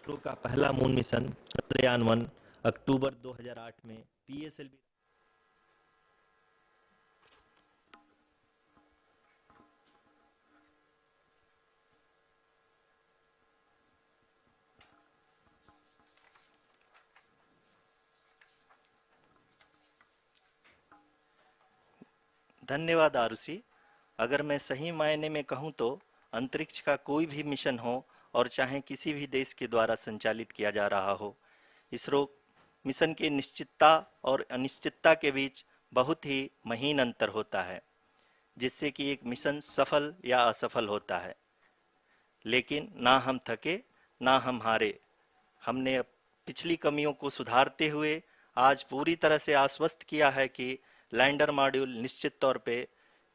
इसरो का पहला moon mission Chandrayaan 1 अक्टूबर 2008 में पीएसएलवी। धन्यवाद आरुषि। अगर मैं सही मायने में कहूं तो अंतरिक्ष का कोई भी मिशन हो और चाहे किसी भी देश के द्वारा संचालित किया जा रहा हो, इसरो मिशन की निश्चितता और अनिश्चितता के बीच बहुत ही महीन अंतर होता है, जिससे कि एक मिशन सफल या असफल होता है। लेकिन ना हम थके ना हम हारे। हमने पिछली कमियों को सुधारते हुए आज पूरी तरह से आश्वस्त किया है कि लैंडर मॉड्यूल निश्चित तौर पे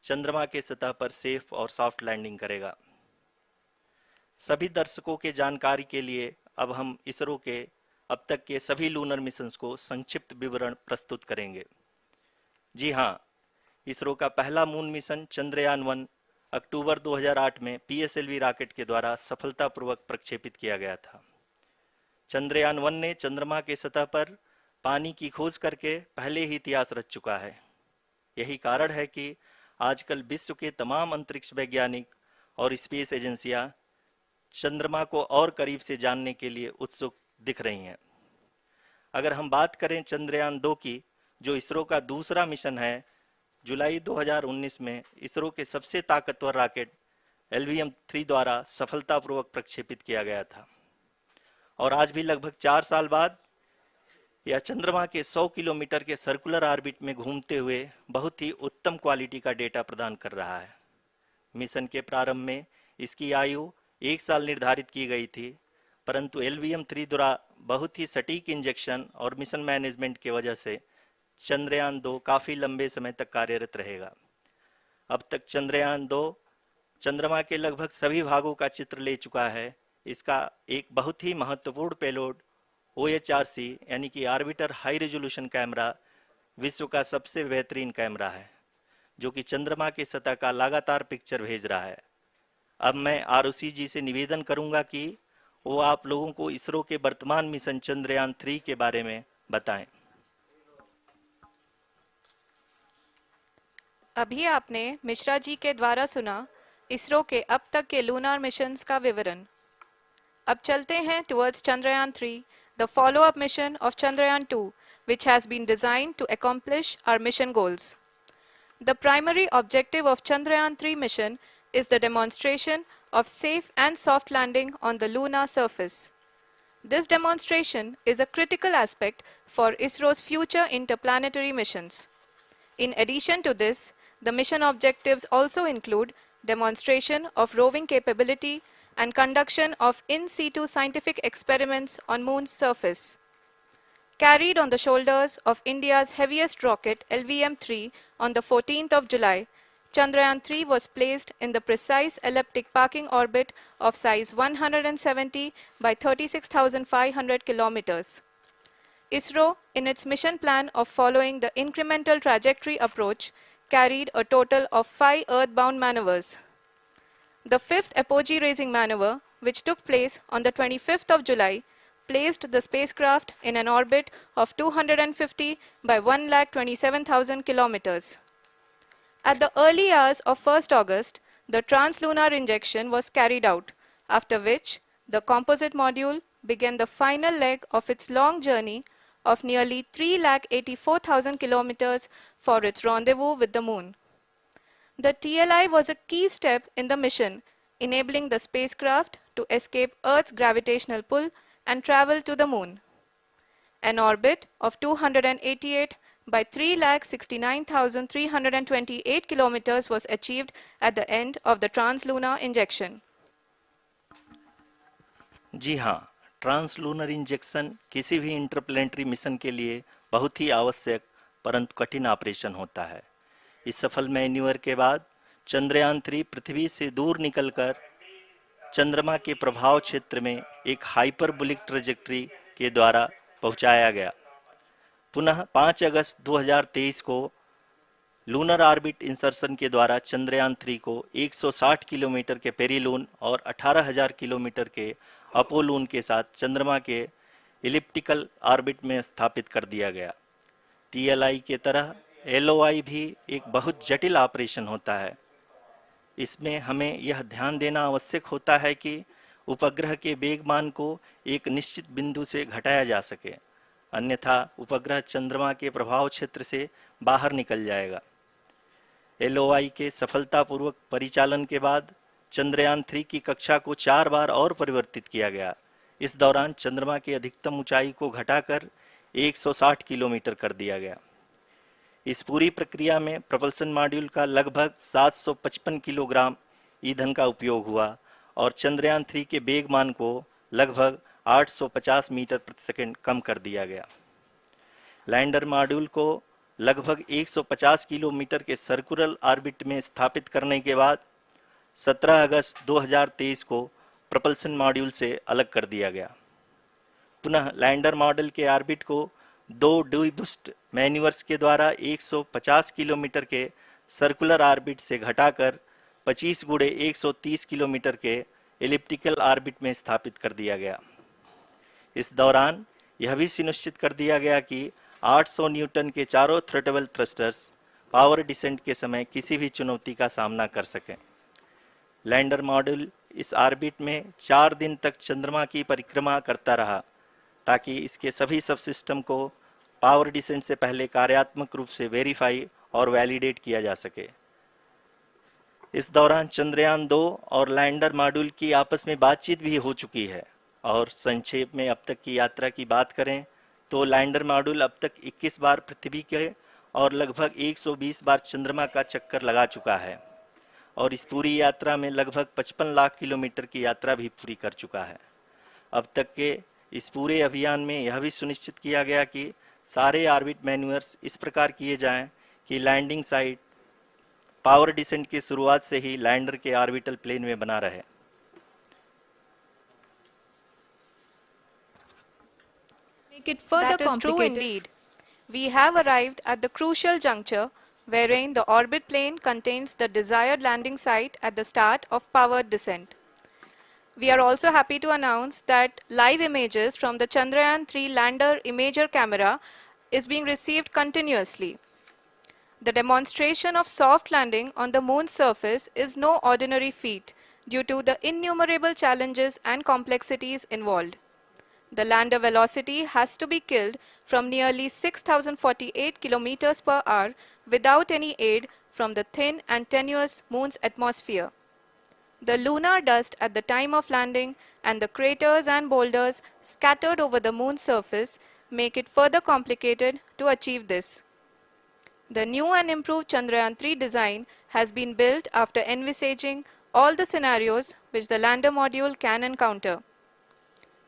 चंद्रमा के सतह पर सेफ और सॉफ्ट लैंडिंग करेगा। सभी दर्शकों के जानकारी के लिए अब हम इसरो के अब तक के सभी लूनर मिशंस को संक्षिप्त विवरण प्रस्तुत करेंगे। जी हाँ, इसरो का पहला मून मिशन चंद्रयान 1 अक्टूबर 2008 में पीएसएलवी रॉकेट के द्वारा सफलतापूर्वक प्रक्षेपित किया गया था। चंद्रयान 1 ने चंद्रमा के सतह पर पानी की खोज करके पहले ही इतिहास रच चुका है। यही कारण है कि आजकल विश्व के तमाम अंतरिक्ष वैज्ञानिक और स्पेस एजेंसियां चंद्रमा को और करीब से जानने के लिए उत्सुक दिख रही हैं। अगर हम बात करें चंद्रयान 2 की, जो इसरो का दूसरा मिशन है, जुलाई 2019 में इसरो के सबसे ताकतवर रॉकेट LVM-3 द्वारा सफलतापूर्वक प्रक्षेपित किया गया था और आज भी लगभग 4 साल बाद यह चंद्रमा के 100 किलोमीटर के सर्कुलर ऑर्बिट में घूमते हुए बहुत ही उत्तम क्वालिटी का डेटा प्रदान कर रहा है। मिशन के प्रारंभ में इसकी आयु 1 साल निर्धारित की गई थी, परंतु LVM-3 द्वारा बहुत ही सटीक इंजेक्शन और मिशन मैनेजमेंट की वजह से चंद्रयान 2 काफी लंबे समय तक कार्यरत रहेगा। अब तक चंद्रयान 2 चंद्रमा के लगभग सभी भागों का चित्र ले चुका है। इसका एक बहुत ही महत्वपूर्ण पेलोड OHRC यानी कि ऑर्बिटर हाई रेजोल्यूशन कैमरा विश्व का सबसे बेहतरीन कैमरा है, जो कि चंद्रमा के सतह का लगातार पिक्चर भेज रहा है। अब मैं आरुषि जी से निवेदन करूंगा कि वो आप लोगों को इसरो के वर्तमान मिशन चंद्रयान 3 के बारे में बताएं। अभी आपने मिश्रा जी के द्वारा सुना इसरो के अब तक के लूनार मिशंस का विवरण। अब चलते हैं towards Chandrayaan-3, the follow-up mission of Chandrayaan-2, which has been designed to accomplish our mission goals. The primary objective of Chandrayaan-3 mission is the demonstration of safe and soft landing on the lunar surface. This demonstration is a critical aspect for ISRO's future interplanetary missions. In addition to this, the mission objectives also include demonstration of roving capability and conduction of in situ scientific experiments on Moon's surface. Carried on the shoulders of India's heaviest rocket LVM-3 on the 14th of July, Chandrayaan-3 was placed in the precise elliptic parking orbit of size 170 by 36,500 kilometers. ISRO, in its mission plan of following the incremental trajectory approach, carried a total of 5 earthbound maneuvers. The fifth apogee raising maneuver, which took place on the 25th of July, placed the spacecraft in an orbit of 250 by 1,27,000 kilometers. At the early hours of 1st August, the translunar injection was carried out, after which the composite module began the final leg of its long journey of nearly 3,84,000 kilometers for its rendezvous with the Moon. The TLI was a key step in the mission, enabling the spacecraft to escape Earth's gravitational pull and travel to the Moon. An orbit of 288 by 3,69,328 kilometers was achieved at the end of the translunar injection. जी हाँ, translunar injection किसी भी interplanetary mission के लिए बहुत ही आवश्यक परंतु कठिन operation होता है। इस सफल मैन्यूवर के बाद चंद्रयान 3 पृथ्वी से दूर निकलकर चंद्रमा के प्रभाव क्षेत्र में एक हाइपरबोलिक ट्रेजेक्टरी के द्वारा पहुंचाया गया। पुनः 5 अगस्त 2023 को लूनर ऑर्बिट इंसर्शन के द्वारा चंद्रयान 3 को 160 किलोमीटर के पेरिलून और 18,000 किलोमीटर के अपोलून के साथ चंद्रमा के इलिप्टिकल ऑर्बिट में स्थापित कर दिया गया। TLI के तरह LOI भी एक बहुत जटिल ऑपरेशन होता है। इसमें हमें यह ध्यान देना आवश्यक होता है कि उपग्रह के वेगमान को एक निश्चित बिंदु से घटाया जा सके, अन्यथा उपग्रह चंद्रमा के प्रभाव क्षेत्र से बाहर निकल जाएगा। LOI के सफलतापूर्वक परिचालन के बाद चंद्रयान 3 की कक्षा को 4 बार और परिवर्तित किया गया। इस दौरान चंद्रमा की अधिकतम ऊंचाई को घटाकर 160 किलोमीटर कर दिया गया। इस पूरी प्रक्रिया में प्रपल्सन मॉड्यूल का लगभग 755 किलोग्राम ईंधन का उपयोग हुआ और चंद्रयान 3 के वेगमान को लगभग 850 मीटर प्रति सेकंड कम कर दिया गया। लैंडर मॉड्यूल को लगभग 150 किलोमीटर के सर्कुलर ऑर्बिट में स्थापित करने के बाद 17 अगस्त 2023 को प्रपल्सन मॉड्यूल से अलग कर दिया गया। पुनः लैंडर मॉडल के ऑर्बिट को 2 डीबूस्ट मैन्यूवर्स के द्वारा 150 किलोमीटर के सर्कुलर ऑर्बिट से घटाकर 25 गुणे 130 किलोमीटर के एलिप्टिकल ऑर्बिट में स्थापित कर दिया गया। इस दौरान यह भी सुनिश्चित कर दिया गया कि 800 न्यूटन के चारों थ्रोटेबल थ्रस्टर्स पावर डिसेंट के समय किसी भी चुनौती का सामना कर सकें। लैंडर मॉड्यूल इस ऑर्बिट में 4 दिन तक चंद्रमा की परिक्रमा करता रहा ताकि इसके सभी सब सिस्टम को पावर डिसेंट से पहले कार्यात्मक रूप से वेरीफाई और वैलिडेट किया जा सके। इस दौरान चंद्रयान 2 और लैंडर मॉड्यूल की आपस में बातचीत भी हो चुकी है। और संक्षेप में अब तक की यात्रा की बात करें तो लैंडर मॉड्यूल अब तक 21 बार पृथ्वी के और लगभग 120 बार चंद्रमा का चक्कर लगा चुका है और इस पूरी यात्रा में लगभग 55 लाख किलोमीटर की यात्रा भी पूरी कर चुका है। अब तक के इस पूरे अभियान में यह भी सुनिश्चित किया गया कि सारे ऑर्बिट मैन्यूवर्स इस प्रकार किए जाएं कि लैंडिंग साइट पावर डिसेंट की शुरुआत से ही लैंडर के ऑर्बिटल प्लेन में बना रहे। Make it further That is true complicated. indeed. We have arrived at the crucial juncture wherein the orbit plane contains the desired landing site at the start of powered descent. We are also happy to announce that live images from the Chandrayaan 3 lander imager camera is being received continuously. The demonstration of soft landing on the moon's surface is no ordinary feat due to the innumerable challenges and complexities involved. The lander velocity has to be killed from nearly 6,048 kilometers per hour without any aid from the thin and tenuous moon's atmosphere. The lunar dust at the time of landing and the craters and boulders scattered over the moon's surface make it further complicated to achieve this. The new and improved Chandrayaan 3 design has been built after envisaging all the scenarios which the lander module can encounter.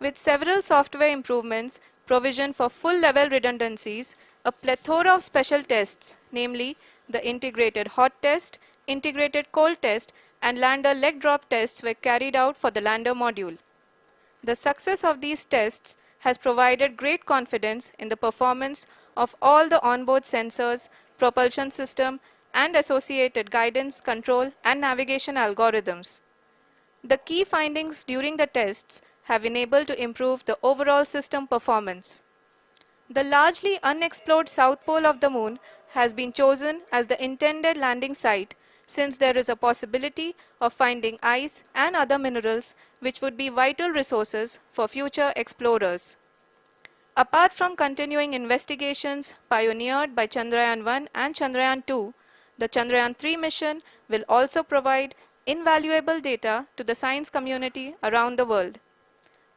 With several software improvements, provision for full-level redundancies, a plethora of special tests, namely the integrated hot test, integrated cold test, and lander leg drop tests were carried out for the lander module. The success of these tests has provided great confidence in the performance of all the onboard sensors, propulsion system, and associated guidance, control, and navigation algorithms. The key findings during the tests have enabled to improve the overall system performance. The largely unexplored south pole of the moon has been chosen as the intended landing site since there is a possibility of finding ice and other minerals which would be vital resources for future explorers. Apart from continuing investigations pioneered by Chandrayaan 1 and Chandrayaan 2, the Chandrayaan 3 mission will also provide invaluable data to the science community around the world.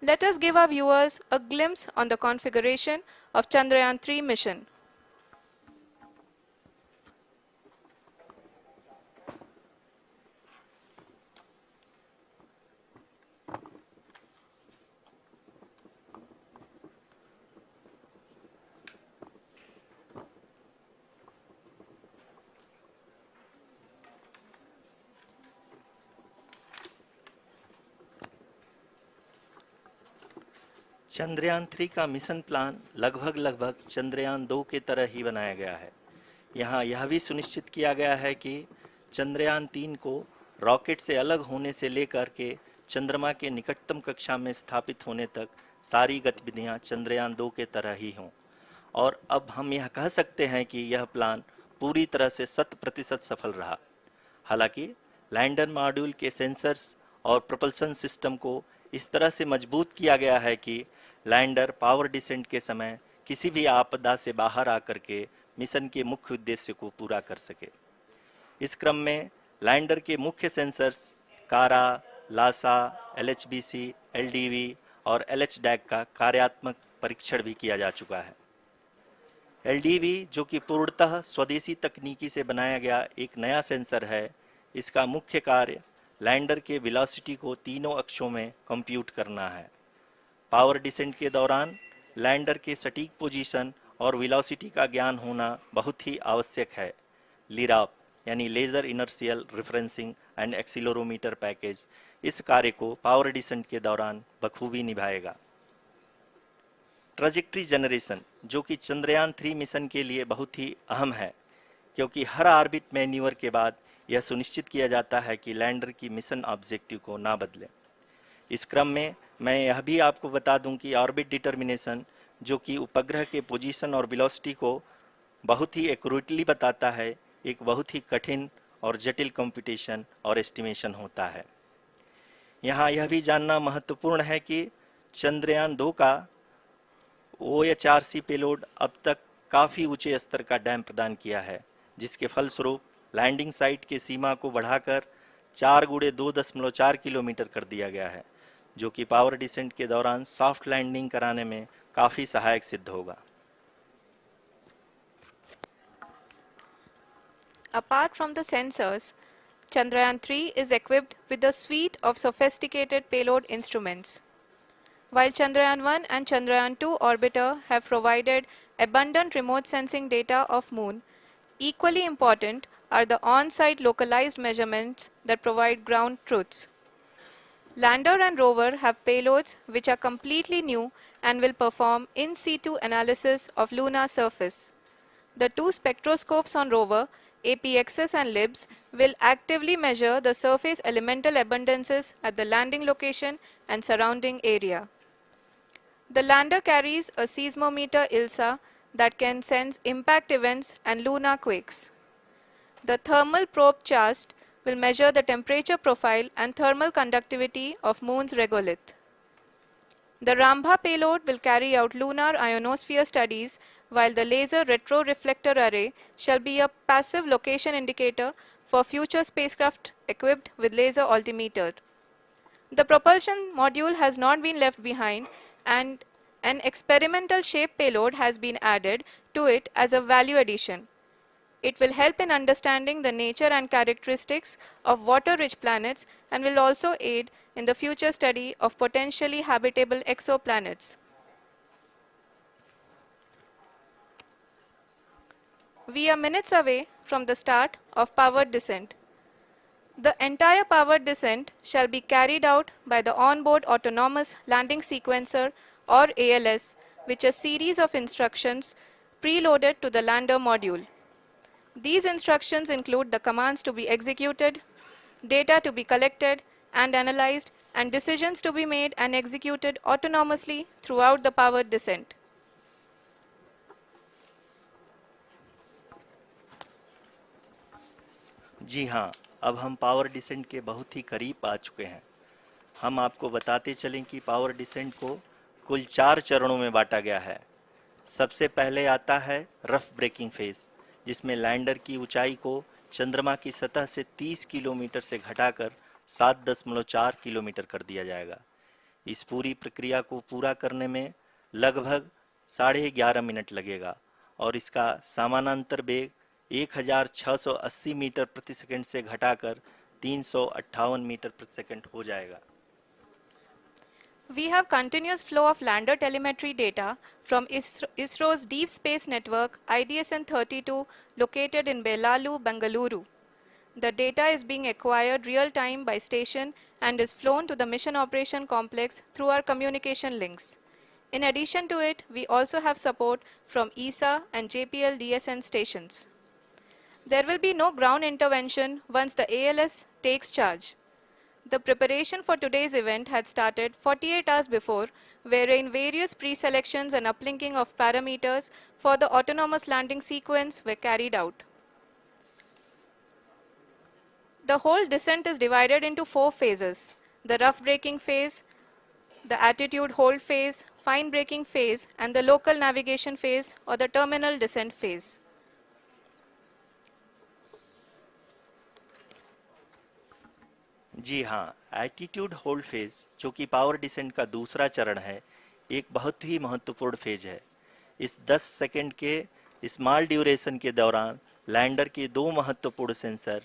Let us give our viewers a glimpse on the configuration of Chandrayaan 3 mission. Chandrayaan 3 का mission plan लगभग चंद्रयान 2 के तरह ही बनाया गया है। यहाँ यह भी सुनिश्चित किया गया है कि चंद्रयान 3 को रॉकेट से अलग होने से लेकर के चंद्रमा के निकटतम कक्षा में स्थापित होने तक सारी गतिविधियां चंद्रयान 2 के तरह ही हों। और अब हम यह कह सकते हैं कि यह प्लान पूरी तरह से 100% सफल रहा। हालांकि लैंडर मॉड्यूल के सेंसर्स और प्रोपल्शन सिस्टम को इस तरह से मजबूत किया गया है कि लैंडर पावर डिसेंट के समय किसी भी आपदा से बाहर आकर के मिशन के मुख्य उद्देश्य को पूरा कर सके। इस क्रम में लैंडर के मुख्य सेंसर्स कारा, लासा, LHBC, LDV और LHDAC का कार्यात्मक परीक्षण भी किया जा चुका है। LDV जो कि पूर्णतः स्वदेशी तकनीकी से बनाया गया एक नया सेंसर है, इसका मुख्य कार्य लैंडर के वेलोसिटी को तीनों अक्षों में कंप्यूट करना है। पावर डिसेंट के दौरान लैंडर के सटीक पोजीशन और वेलोसिटी का ज्ञान होना बहुत ही आवश्यक है। लिराप यानी laser inertial referencing and accelerometer package इस कार्य को पावर डिसेंट के दौरान बखूबी निभाएगा। ट्रैजेक्टरी जनरेशन जो कि चंद्रयान 3 मिशन के लिए बहुत ही अहम है, क्योंकि हर ऑर्बिट मैन्यूवर के बाद यह सुनिश्चित किया जाता है कि लैंडर की मिशन ऑब्जेक्टिव को ना बदले। इस क्रम में मैं यह भी आपको बता दूं कि ऑर्बिट डिटर्मिनेशन जो कि उपग्रह के पोजीशन और वेलोसिटी को बहुत ही एक्यूरेटली बताता है, एक बहुत ही कठिन और जटिल कंप्यूटेशन और एस्टिमेशन होता है। यहाँ यह भी जानना महत्वपूर्ण है कि चंद्रयान 2 का OHRC पेलोड अब तक काफ़ी ऊंचे स्तर का डैम प्रदान किया है, जिसके फलस्वरूप लैंडिंग साइट के सीमा को बढ़ाकर 4 × 2.4 किलोमीटर कर दिया गया है, जो कि पावर डिसेंट के दौरान सॉफ्ट लैंडिंग कराने में काफ़ी सहायक सिद्ध होगा। Apart from the sensors, Chandrayaan 3 is equipped with a suite of sophisticated payload instruments. While Chandrayaan 1 and Chandrayaan 2 orbiter have provided abundant remote sensing data of Moon, equally important are the on-site localized measurements that provide ground truths. Lander and rover have payloads which are completely new and will perform in situ analysis of lunar surface. The two spectroscopes on rover, APXS and LIBS, will actively measure the surface elemental abundances at the landing location and surrounding area. The lander carries a seismometer ILSA that can sense impact events and lunar quakes. The thermal probe CHAST will measure the temperature profile and thermal conductivity of Moon's regolith. The Rambha payload will carry out lunar ionosphere studies, while the laser retroreflector array shall be a passive location indicator for future spacecraft equipped with laser altimeter. The propulsion module has not been left behind, and an experimental shape payload has been added to it as a value addition. It will help in understanding the nature and characteristics of water-rich planets and will also aid in the future study of potentially habitable exoplanets. We are minutes away from the start of powered descent. The entire powered descent shall be carried out by the onboard autonomous landing sequencer or ALS, which is a series of instructions preloaded to the lander module. These instructions include the commands to be executed, data to be collected and analyzed, and decisions to be made and executed autonomously throughout the powered descent. जी हाँ, अब हम power descent के बहुत ही करीब आ चुके हैं। हम आपको बताते चलें कि पावर डिसेंट को कुल 4 चरणों में बांटा गया है। सबसे पहले आता है रफ ब्रेकिंग फेज, जिसमें लैंडर की ऊंचाई को चंद्रमा की सतह से 30 किलोमीटर से घटाकर 7.4 किलोमीटर कर दिया जाएगा। इस पूरी प्रक्रिया को पूरा करने में लगभग 11.5 मिनट लगेगा और इसका समानांतर वेग 1680 मीटर प्रति सेकंड से घटाकर 358 मीटर प्रति सेकंड हो जाएगा। We have continuous flow of lander telemetry data from ISRO's Deep Space Network IDSN-32 located in Belalu, Bengaluru. The data is being acquired real-time by station and is flown to the Mission Operation Complex through our communication links. In addition to it, we also have support from ESA and JPL DSN stations. There will be no ground intervention once the ALS takes charge. The preparation for today's event had started 48 hours before, wherein various pre-selections and uplinking of parameters for the autonomous landing sequence were carried out. The whole descent is divided into 4 phases: the rough braking phase, the attitude hold phase, fine braking phase, and the local navigation phase or the terminal descent phase. जी हाँ, attitude hold phase, जो कि power descent का दूसरा चरण है, एक बहुत ही महत्वपूर्ण फेज है। इस 10 सेकंड के स्मॉल ड्यूरेशन के दौरान लैंडर के दो महत्वपूर्ण सेंसर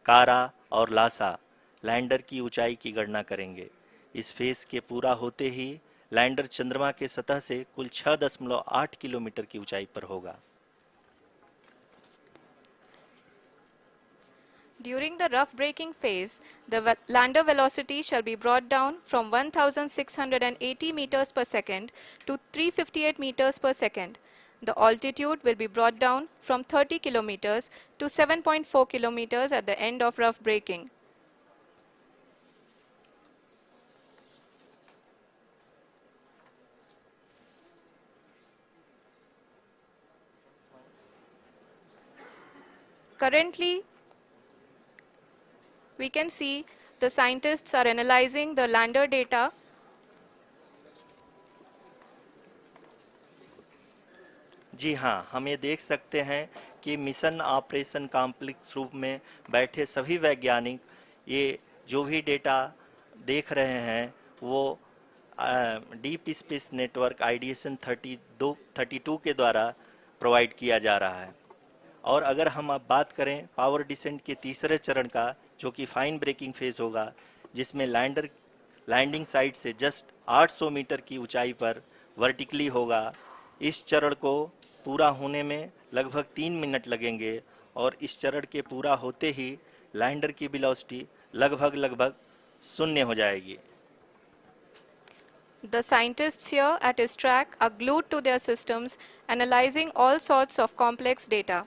कारा और लासा लैंडर की ऊंचाई की गणना करेंगे। इस फेज के पूरा होते ही लैंडर चंद्रमा के सतह से कुल 6.8 किलोमीटर की ऊंचाई पर होगा। During the rough braking phase, the lander velocity shall be brought down from 1680 meters per second to 358 meters per second. The altitude will be brought down from 30 kilometers to 7.4 kilometers at the end of rough braking. Currently, we can see the scientists are analyzing the lander data. जी हाँ, हम ये देख सकते हैं कि mission operation complex रूप में बैठे सभी वैज्ञानिक ये जो भी डेटा देख रहे हैं वो डीप स्पेस नेटवर्क आईडीएसन 32 के द्वारा प्रोवाइड किया जा रहा है। और अगर हम अब बात करें पावर डिसेंट के तीसरे चरण का, जो कि फाइन ब्रेकिंग फेज होगा, जिसमें लैंडर लैंडिंग साइट से जस्ट 800 मीटर की ऊंचाई पर वर्टिकली होगा। इस चरण को पूरा होने में लगभग 3 मिनट लगेंगे और इस चरण के पूरा होते ही लैंडर की वेलोसिटी लगभग शून्य हो जाएगी। The scientists here at ISTRAC are glued to their systems, analyzing all sorts of complex data.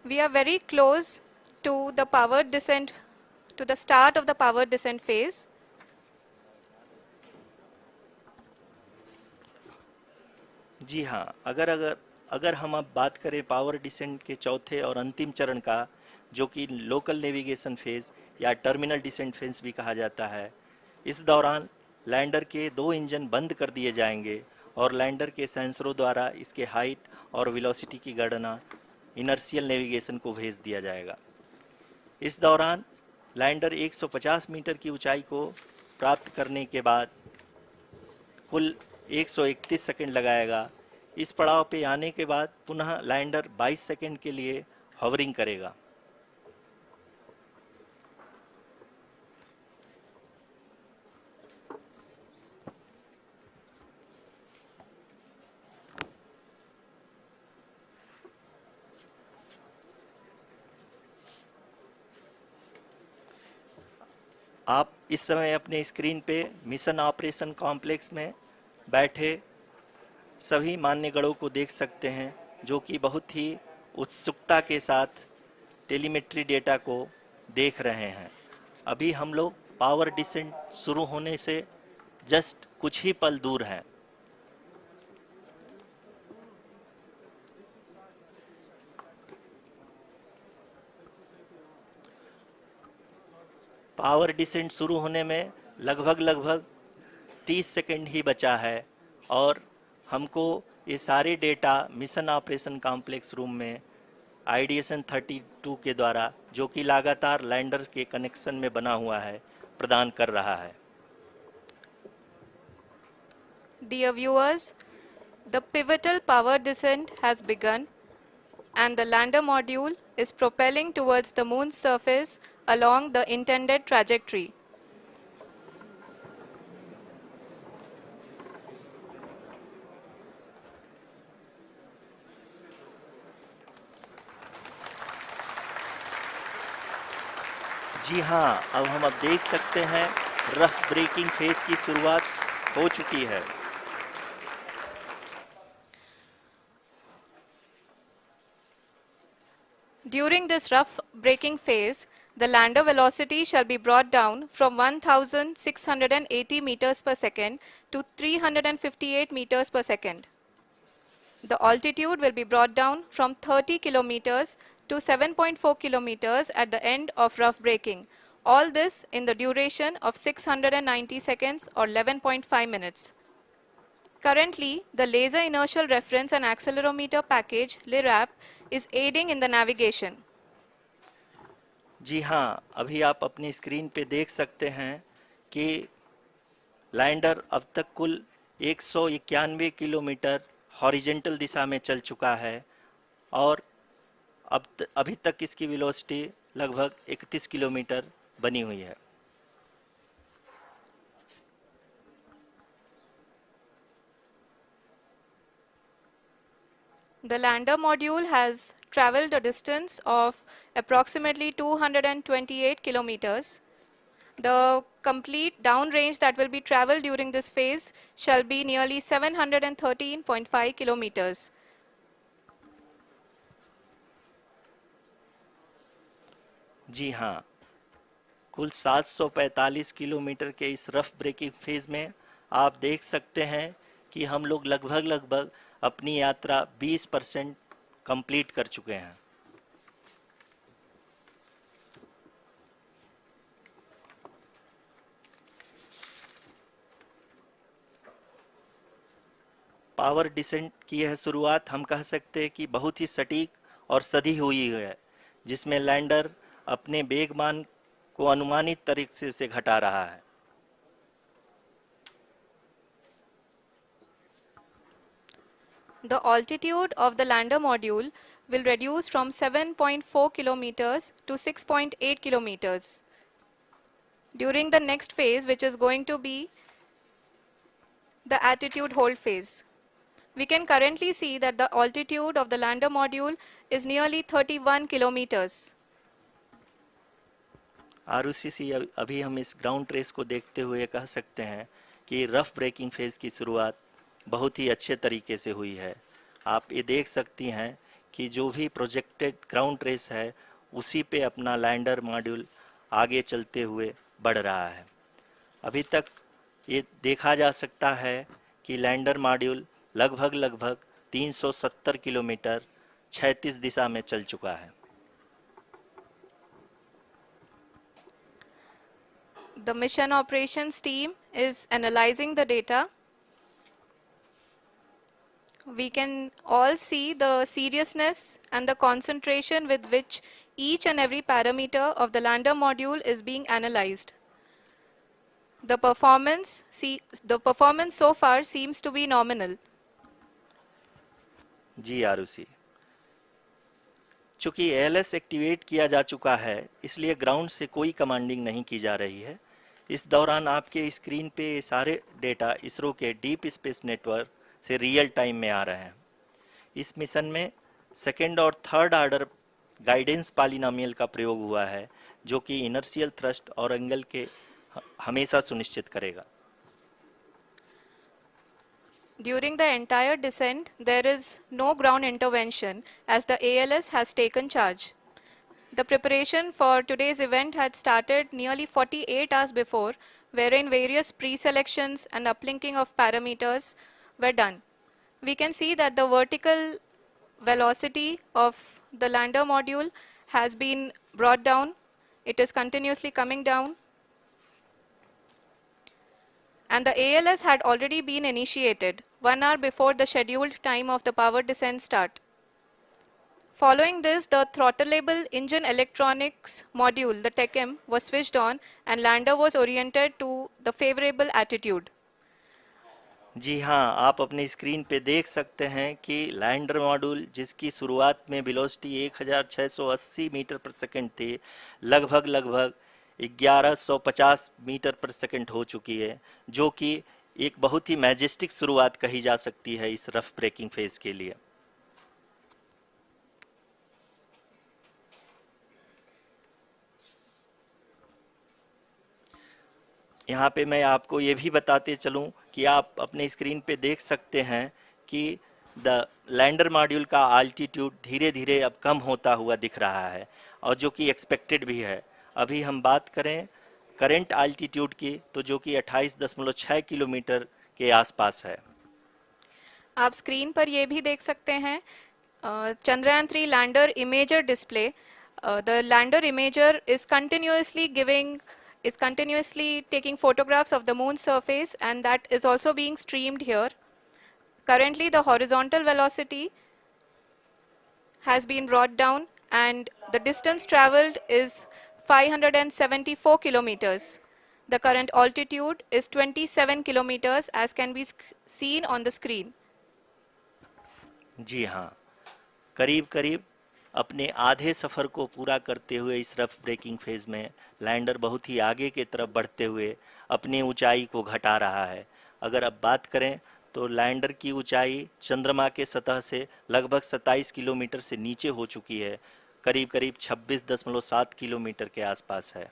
We are very close to the powered descent, to the start of the powered descent phase. जी हाँ, अगर हम अब बात करें power descent के चौथे और अंतिम चरण का, जो कि लोकल नेविगेशन फेज या टर्मिनल डिसेंट फेज भी कहा जाता है, इस दौरान लैंडर के 2 इंजन बंद कर दिए जाएंगे और लैंडर के सेंसरों द्वारा इसके हाइट और वेलोसिटी की गणना इनर्शियल नेविगेशन को भेज दिया जाएगा। इस दौरान लैंडर 150 मीटर की ऊंचाई को प्राप्त करने के बाद कुल 131 सेकंड लगाएगा। इस पड़ाव पे आने के बाद पुनः लैंडर 22 सेकंड के लिए हॉवरिंग करेगा। आप इस समय अपने स्क्रीन पे मिशन ऑपरेशन कॉम्प्लेक्स में बैठे सभी मान्यगणों को देख सकते हैं, जो कि बहुत ही उत्सुकता के साथ टेलीमेट्री डेटा को देख रहे हैं। अभी हम लोग पावर डिसेंट शुरू होने से जस्ट कुछ ही पल दूर हैं। पावर डिसेंट शुरू होने में लगभग 30 सेकंड ही बचा है और हमको ये सारे data mission operation complex room में आईडीएसन 32 के द्वारा, जो कि लगातार लैंडर के कनेक्शन में बना हुआ है, प्रदान कर रहा है। Dear viewers, the pivotal power descent has begun and the lander module is propelling towards the moon's surface along the intended trajectory. जी हाँ, अब हम देख सकते हैं रफ ब्रेकिंग फेज की शुरुआत हो चुकी है। During this rough braking phase, The lander velocity shall be brought down from 1680 meters per second to 358 meters per second. The altitude will be brought down from 30 kilometers to 7.4 kilometers at the end of rough braking. All this in the duration of 690 seconds or 11.5 minutes. Currently, the Laser Inertial Reference and Accelerometer package (LIRAP) is aiding in the navigation. जी हाँ, अभी आप अपनी screen पे देख सकते हैं कि lander अब तक कुल 191 किलोमीटर हॉरिजेंटल दिशा में चल चुका है और अभी तक इसकी वेलोसिटी लगभग 31 किलोमीटर बनी हुई है। The lander module has traveled a distance of approximately 228 kilometers. The complete downrange that will be traveled during this phase shall be nearly 713.5 kilometers. जी हाँ, कुल 745 किलोमीटर के इस रफ ब्रेकिंग फेज में आप देख सकते हैं कि हम लोग लगभग अपनी यात्रा 20% कंप्लीट कर चुके हैं। पावर डिसेंट की यह शुरुआत हम कह सकते हैं कि बहुत ही सटीक और सधी हुई है, जिसमें लैंडर अपने वेगमान को अनुमानित तरीके से घटा रहा है। The altitude of the lander module will reduce from 7.4 kilometers to 6.8 kilometers. During the next phase, which is going to be the attitude hold phase. We can currently see that the altitude of the lander module is nearly 31 kilometers. Arushi, अभी हम इस ground race को देखते हुए कह सकते हैं कि रफ ब्रेकिंग फेज की शुरुआत बहुत ही अच्छे तरीके से हुई है। आप ये देख सकती हैं कि जो भी प्रोजेक्टेड ग्राउंड रेस है उसी पे अपना लैंडर मॉड्यूल आगे चलते हुए बढ़ रहा है। अभी तक ये देखा जा सकता है कि लैंडर मॉड्यूल लगभग 370 किलोमीटर 36 दिशा में चल चुका है। The mission operations team is analyzing the data. We can all see the seriousness and the concentration with which each and every parameter of the lander module is being analyzed. The performance so far seems to be nominal. जी आरुषि, चूंकि ALS activate किया जा चुका है इसलिए ground से कोई commanding नहीं की जा रही है। इस दौरान आपके स्क्रीन पे सारे डेटा इसरो के डीप स्पेस नेटवर्क से रियल टाइम में आ रहे हैं। इस मिशन में सेकेंड और थर्ड ऑर्डर गाइडेंस पॉलिनोमियल का प्रयोग हुआ है, जो कि इनर्शियल थ्रस्ट और एंगल के हमेशा सुनिश्चित करेगा। During the entire descent, there is no ground intervention as the ALS has taken charge. The preparation for today's event had started nearly 48 hours before, wherein various pre-selections and uplinking of parameters were done. We can see that the vertical velocity of the lander module has been brought down. It is continuously coming down. And the ALS had already been initiated 1 hour before the scheduled time of the power descent start. Following this, the throttleable engine electronics module, the TECM, was switched on and lander was oriented to the favorable attitude. जी हाँ, आप अपनी screen पे देख सकते हैं कि lander module जिसकी शुरुआत में वेलोसिटी 1680 मीटर पर सेकंड थी, लगभग 1150 मीटर पर सेकंड हो चुकी है, जो कि एक बहुत ही मैजेस्टिक शुरुआत कही जा सकती है इस रफ ब्रेकिंग फेज के लिए। यहाँ पे मैं आपको ये भी बताते चलूँ कि आप अपने स्क्रीन पे देख सकते हैं कि द लैंडर मॉड्यूल का अल्टीट्यूड धीरे धीरे अब कम होता हुआ दिख रहा है, और जो कि एक्सपेक्टेड भी है। अभी हम बात करें करंट आल्टीट्यूड की, तो जो कि 28.6 किलोमीटर के आसपास है। आप स्क्रीन पर ये भी देख सकते हैं Chandrayaan 3 lander imager display. The lander imager is continuously taking photographs of the moon's surface, and that is also being streamed here. Currently the horizontal velocity has been brought down and the distance traveled is 574 kilometers. The current altitude is 27 kilometers as can be seen on the screen. जी हाँ, करीब करीब अपने आधे सफ़र को पूरा करते हुए इस रफ ब्रेकिंग फेज में लैंडर बहुत ही आगे की तरफ बढ़ते हुए अपनी ऊंचाई को घटा रहा है। अगर अब बात करें तो लैंडर की ऊंचाई चंद्रमा के सतह से लगभग 27 किलोमीटर से नीचे हो चुकी है, करीब करीब 26.7 किलोमीटर के आसपास है।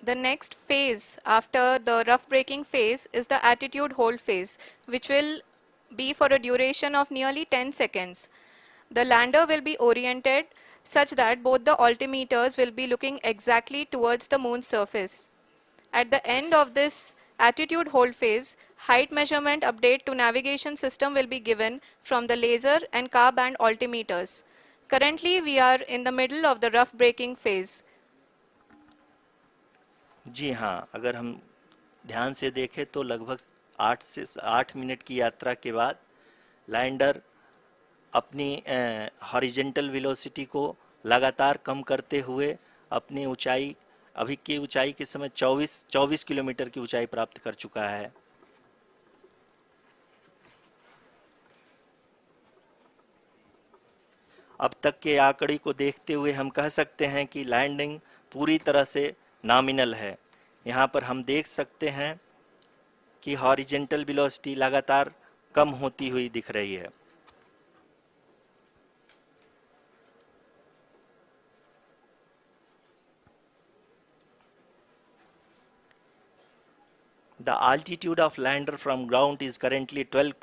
The next phase after the rough braking phase is the attitude hold phase, which will be for a duration of nearly 10 seconds. The lander will be oriented such that both the altimeters will be looking exactly towards the moon's surface. At the end of this attitude hold phase, height measurement update to navigation system will be given from the laser and car band altimeters. Currently, we are in the middle of the rough braking phase. जी हाँ, अगर हम ध्यान से देखें तो लगभग 8 minute की यात्रा के बाद लैंडर अपनी हॉरिजेंटल वेलोसिटी को लगातार कम करते हुए अपनी ऊंचाई, अभी की ऊंचाई के समय 24 किलोमीटर की ऊंचाई प्राप्त कर चुका है। अब तक के आंकड़े को देखते हुए हम कह सकते हैं कि लैंडिंग पूरी तरह से नॉमिनल है। यहाँ पर हम देख सकते हैं कि हॉरिजेंटल वेलोसिटी लगातार कम होती हुई दिख रही है। The altitude of lander from ground is currently 22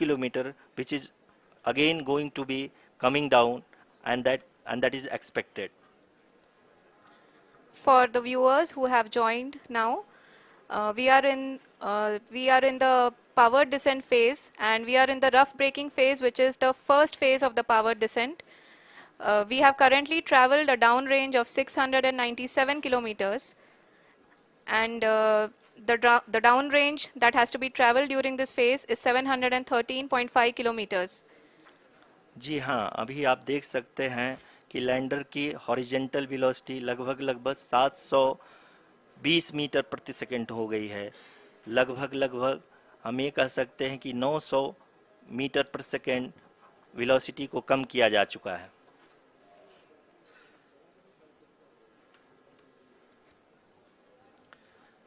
kilometer, which is again going to be coming down, and that is expected. For the viewers who have joined now, we are in the power descent phase, and we are in the rough braking phase, which is the first phase of the power descent. We have currently traveled a downrange of 697 kilometers, and the downrange that has to be traveled during this phase is 713.5 kilometers. जी हाँ, अभी आप देख सकते हैं कि lander की horizontal velocity लगभग 720 metre प्रति सेकंड हो गई है। लगभग हम ये कह सकते हैं कि 900 मीटर प्रति सेकंड वेलोसिटी को कम किया जा चुका है।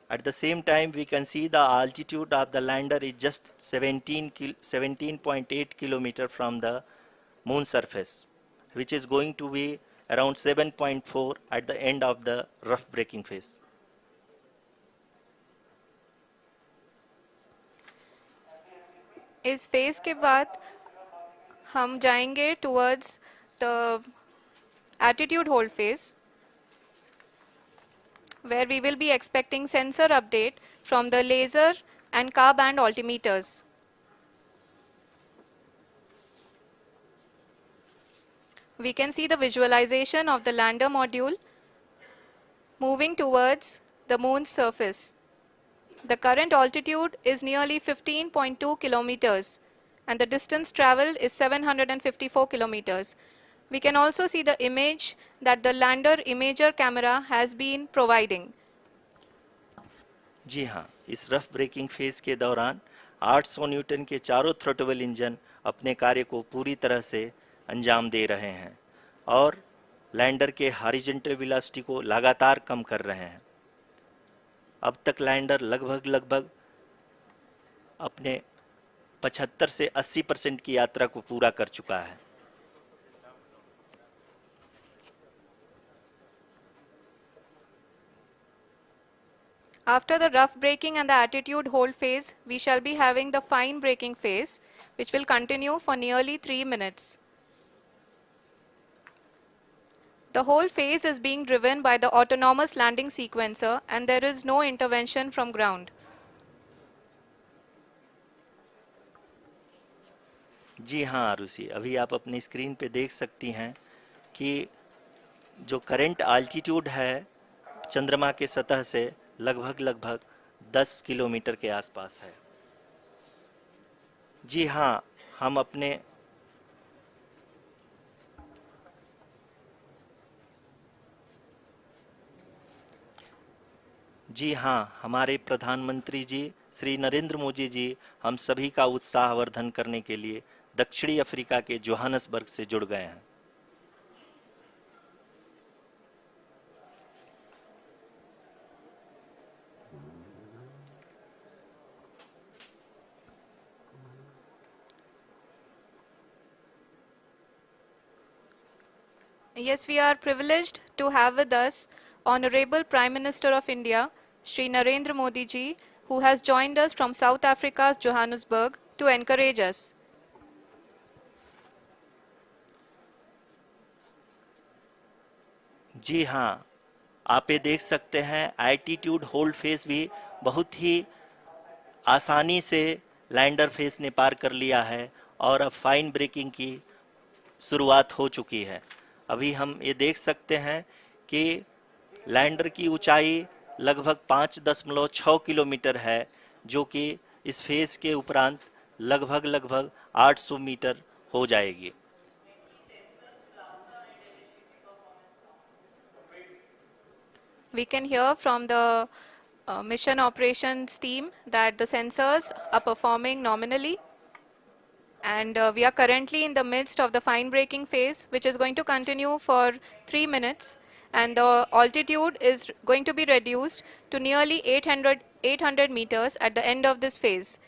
At the same time, we can see the altitude of the lander is just 17.8 kilometer from the moon surface, which is going to be around 7.4 at the end of the rough braking phase. इस phase के बाद हम जाएंगे towards the attitude hold phase, where we will be expecting sensor update from the laser and car band altimeters. We can see the visualization of the lander module moving towards the moon's surface. The current altitude is nearly 15.2 kilometers and the distance traveled is 754 kilometers. We can also see the image that the lander imager camera has been providing. जी हाँ, इस rough breaking phase के दौरान 800 Newton के चारों throttle engine अपने कार्य को पूरी तरह से अंजाम दे रहे हैं और लैंडर के हॉरिजॉन्टल वेलोसिटी को लगातार कम कर रहे हैं। अब तक लैंडर लगभग अपने 75 से 80% की यात्रा को पूरा कर चुका है। After the rough braking and the attitude hold phase, we shall be having the fine braking phase, which will continue for nearly 3 minutes. The whole phase is being driven by the autonomous landing sequencer and there is no intervention from ground. जी हाँ आरुषि, अभी आप अपनी screen पे देख सकती हैं कि जो करंट आल्टीट्यूड है चंद्रमा के सतह से लगभग 10 किलोमीटर के आसपास है। जी हाँ, हम अपने जी हाँ, हमारे प्रधानमंत्री जी श्री नरेंद्र मोदी जी हम सभी का उत्साहवर्धन करने के लिए दक्षिणी अफ्रीका के जोहानसबर्ग से जुड़ गए हैं। Yes, we are privileged to have with us Honorable Prime Minister of India, Shri Narendra Modi ji, who has joined us from South Africa's Johannesburg to encourage us. जी हाँ, आप ये देख सकते हैं एल्टीट्यूड होल्ड फेस भी बहुत ही आसानी से लैंडर फेस ने पार कर लिया है और अब फाइन ब्रेकिंग की शुरुआत हो चुकी है। अभी हम ये देख सकते हैं कि लैंडर की ऊंचाई लगभग 5.6 किलोमीटर है, जो कि इस फेज के उपरांत लगभग 800 मीटर हो जाएगी। We can hear from the mission operations team that the sensors are performing nominally. And we are currently in the midst of the fine braking phase, which is going to continue for 3 minutes. And the altitude is going to be reduced to nearly 800 meters at the end of this phase.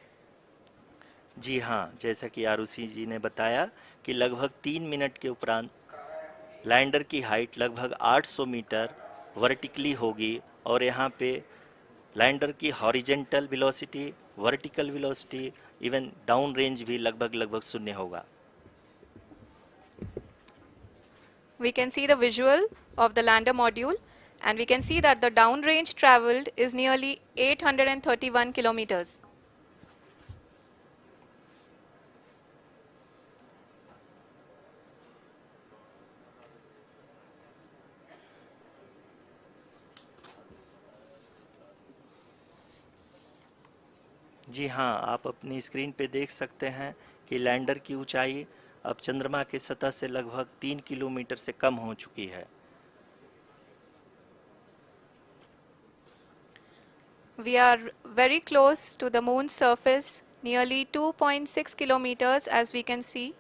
जी हाँ, जैसा कि आरुषि जी ने बताया कि लगभग 3 minute के उपरांत lander की हाइट लगभग 800 मीटर वर्टिकली होगी और यहाँ पे लैंडर की horizontal velocity, vertical velocity, even down range भी लगभग शून्य होगा। We can see the visual of the lander module and we can see that the down range traveled is nearly 831 kilometers. जी हाँ, आप अपनी स्क्रीन पे देख सकते हैं कि लैंडर की ऊंचाई अब चंद्रमा के सतह से लगभग 3 किलोमीटर से कम हो चुकी है। We are very close to the moon's surface, nearly 2.6 kilometers as we can see.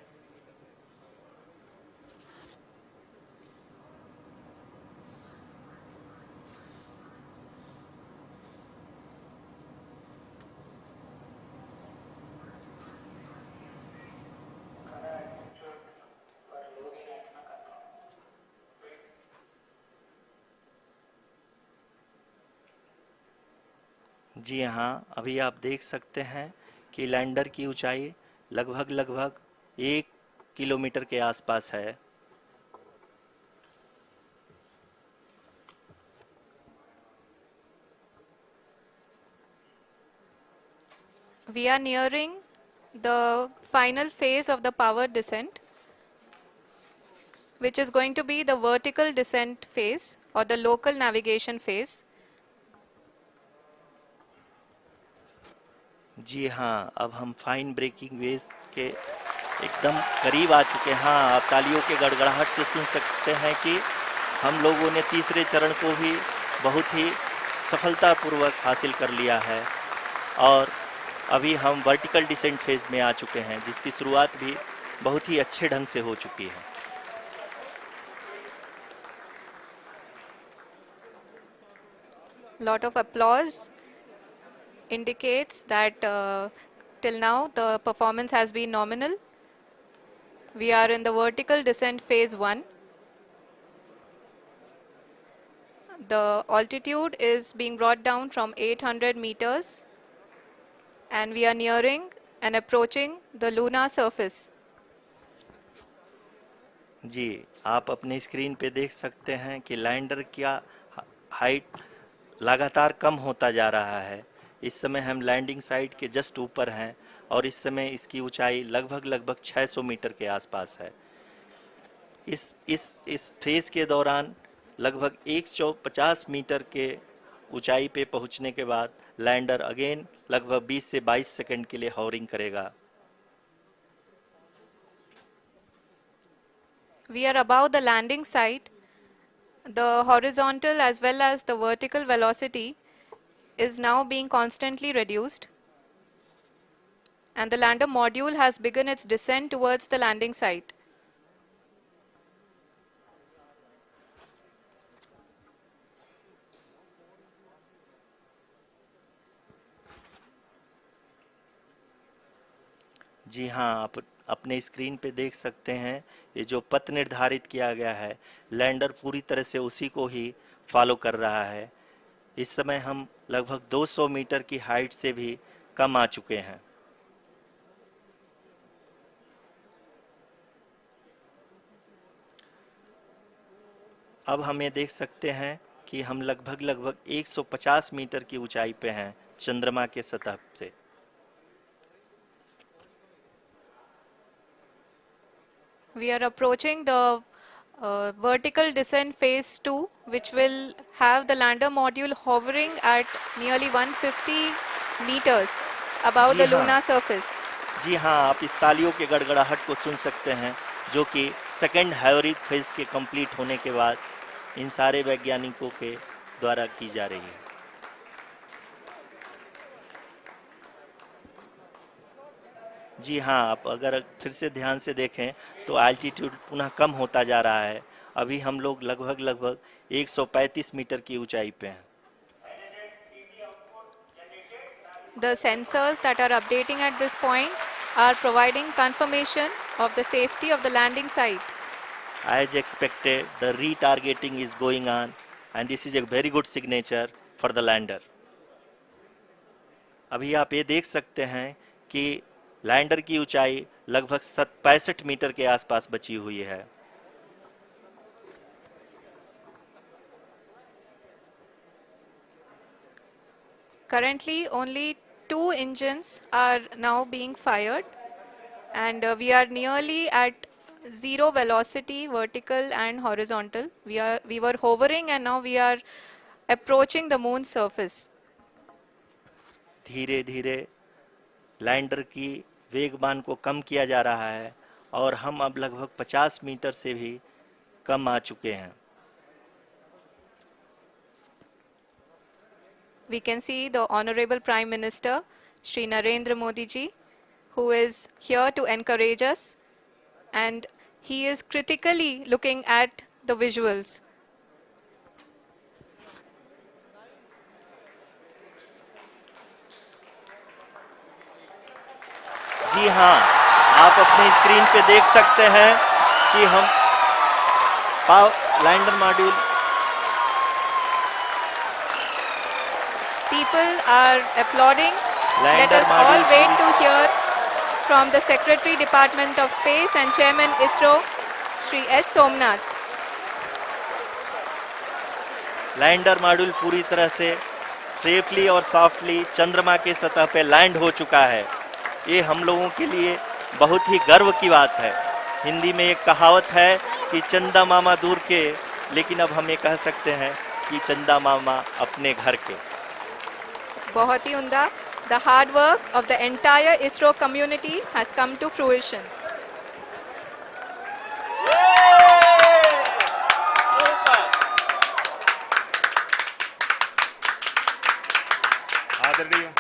जी हाँ, अभी आप देख सकते हैं कि लैंडर की ऊंचाई लगभग 1 किलोमीटर के आसपास है। We are nearing the final phase of the power descent, which is going to be the vertical descent phase or the local navigation phase. जी हाँ, अब हम फाइन ब्रेकिंग वेव के एकदम करीब आ चुके हैं। हाँ, आप तालियों के गड़गड़ाहट से सुन सकते हैं कि हम लोगों ने तीसरे चरण को भी बहुत ही सफलतापूर्वक हासिल कर लिया है और अभी हम वर्टिकल डिसेंट फेज में आ चुके हैं, जिसकी शुरुआत भी बहुत ही अच्छे ढंग से हो चुकी है। Lot of applause indicates that till now the performance has been nominal. We are in the vertical descent phase 1. The altitude is being brought down from 800 meters and we are nearing and approaching the lunar surface. जी, आप अपने screen पे देख सकते हैं कि lander का height लगातार कम होता जा रहा है। इस समय हम लैंडिंग साइट के जस्ट ऊपर हैं और इस समय इसकी ऊंचाई लगभग 600 मीटर के आसपास है। इस फेज के दौरान लगभग 150 मीटर के ऊंचाई पे पहुंचने के बाद लैंडर अगेन लगभग 20 से 22 सेकंड के लिए हॉवरिंग करेगा। We are above the landing site. The horizontal as well as the vertical velocity is now being constantly reduced. And the lander module has begun its descent towards the landing site. जी हाँ, आप अपने screen पे देख सकते हैं ये जो पथ निर्धारित किया गया है, लैंडर पूरी तरह से उसी को ही फॉलो कर रहा है। इस समय हम लगभग 200 मीटर की हाइट से भी कम आ चुके हैं। अब हम ये देख सकते हैं कि हम लगभग 150 मीटर की ऊंचाई पे हैं चंद्रमा के सतह से। We are approaching the vertical descent phase 2, which will have the lander module hovering at nearly 150 meters above ji the हाँ। lunar surface. जी हाँ, आप इस तालियों के गड़गड़ाहट को सुन सकते हैं जो कि सेकंड हाइब्रिड फेज के कंप्लीट होने के बाद इन सारे वैज्ञानिकों के द्वारा की जा रही है। जी हाँ, आप अगर फिर से ध्यान से देखें तो एल्टीट्यूड पुनः कम होता जा रहा है। अभी हम लोग लगभग 135 मीटर की ऊंचाई पे हैं। The sensors that are updating at this point are providing confirmation of the safety of the landing site. As expected, the retargeting is going on and this is a very good signature for the lander. अभी आप ये देख सकते हैं कि lander की ऊंचाई लगभग 65 मीटर के आसपास बची हुई है। Currently, only 2 engines are now being fired, and we are nearly at zero velocity, vertical and horizontal. We were hovering, and now we are approaching the moon's surface. धीरे धीरे लैंडर की वेगमान को कम किया जा रहा है और हम अब लगभग 50 मीटर से भी कम आ चुके हैं। We can see the Honorable Prime Minister, Shri Narendra Modi ji, who is here to encourage us, and he is critically looking at the visuals. जी हाँ, आप अपने स्क्रीन पे देख सकते हैं कि हम lander module People are applauding. Let lander us all module wait to hear from the Secretary Department of Space and Chairman ISRO, Shri S. Somnath. Lander module पूरी तरह से सेफली और सॉफ्टली चंद्रमा के सतह पे लैंड हो चुका है। ये हम लोगों के लिए बहुत ही गर्व की बात है। हिंदी में एक कहावत है कि चंदा मामा दूर के, लेकिन अब हम ये कह सकते हैं कि चंदा मामा अपने घर के। बहुत ही उम्दा. The hard work of the entire ISRO community has come to fruition. आदरणीय